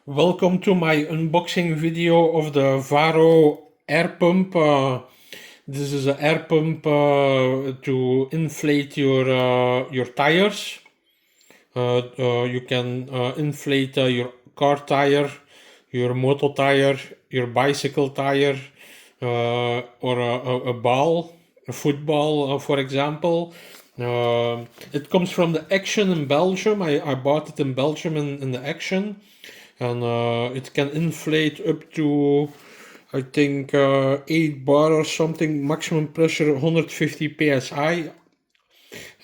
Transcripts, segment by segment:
Welcome to my unboxing video of the Varo air pump. This is an air pump to inflate your tires. You can inflate your car tire, your motor tire, your bicycle tire, or a ball, a football, for example. It comes from the Action in Belgium. I bought it in Belgium in the Action. And it can inflate up to, I think, 8 bar or something, maximum pressure 150 psi,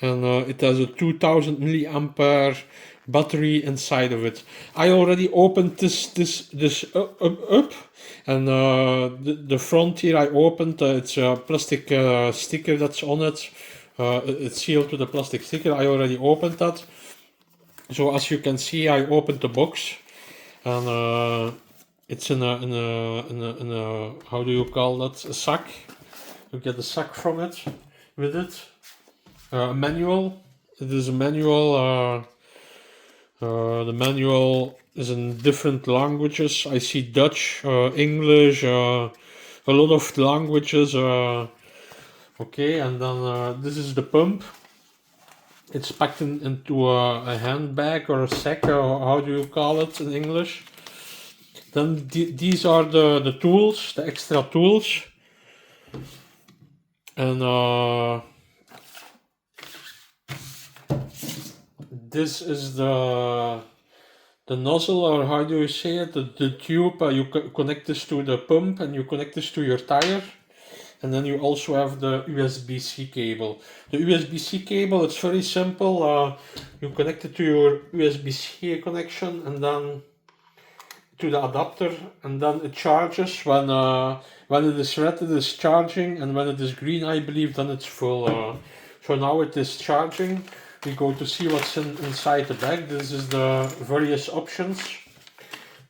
and it has a 2000 milliampere battery inside of it. I already opened this up, and the front here I opened. It's a plastic sticker that's on it. It's sealed with a plastic sticker. I already opened that. So as you can see, I opened the box. And it's in a how do you call that, a sack. You get a sack from it with it, a manual. It is a manual. The manual is in different languages. I see Dutch, English, a lot of languages. Okay, and then this is the pump. It's packed into a handbag or a sack, or how do you call it in English? Then these are the tools, the extra tools. And this is the nozzle, or how do you say it? The tube. You connect this to the pump and you connect this to your tire. And then you also have the USB-C cable. The USB-C cable, it's very simple. You connect it to your USB-C connection and then to the adapter, and then it charges. When it is red, it is charging, and when it is green, I believe, then it's full. So now it is charging. We go to see what's inside the bag. This is the various options.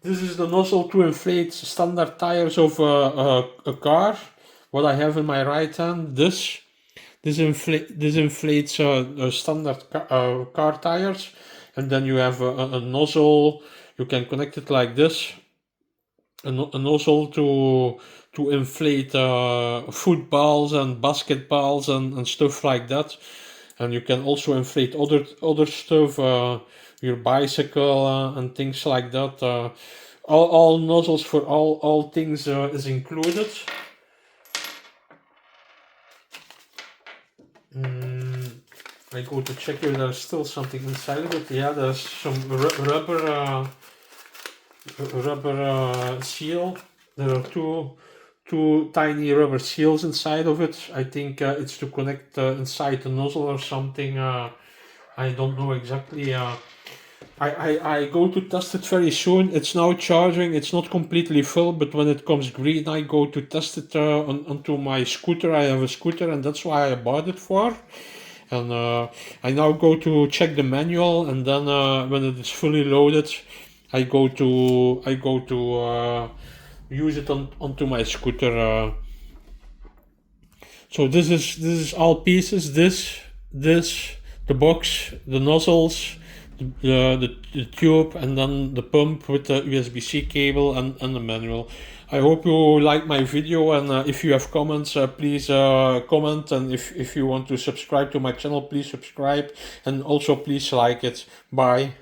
This is the nozzle to inflate standard tires of a car. What I have in my right hand, this inflates standard car tires, and then you have a nozzle. You can connect it like this, a nozzle to inflate footballs and basketballs and stuff like that. And you can also inflate other stuff, your bicycle and things like that. All nozzles for all things is included. I go to check if there's still something inside of it. Yeah, there's some rubber seal. There are two tiny rubber seals inside of it. I think it's to connect inside the nozzle or something. I don't know exactly. I go to test it very soon. It's now charging. It's not completely full, but when it comes green, I go to test it onto my scooter. I have a scooter, and that's why I bought it for. And I now go to check the manual, and then when it is fully loaded, I go to use it onto my scooter. So this is all pieces. This, the box, the nozzles, the tube, and then the pump with the USB-C cable and the manual. I hope you like my video, and if you have comments, please comment, and if you want to subscribe to my channel, please subscribe, and also please like it. Bye.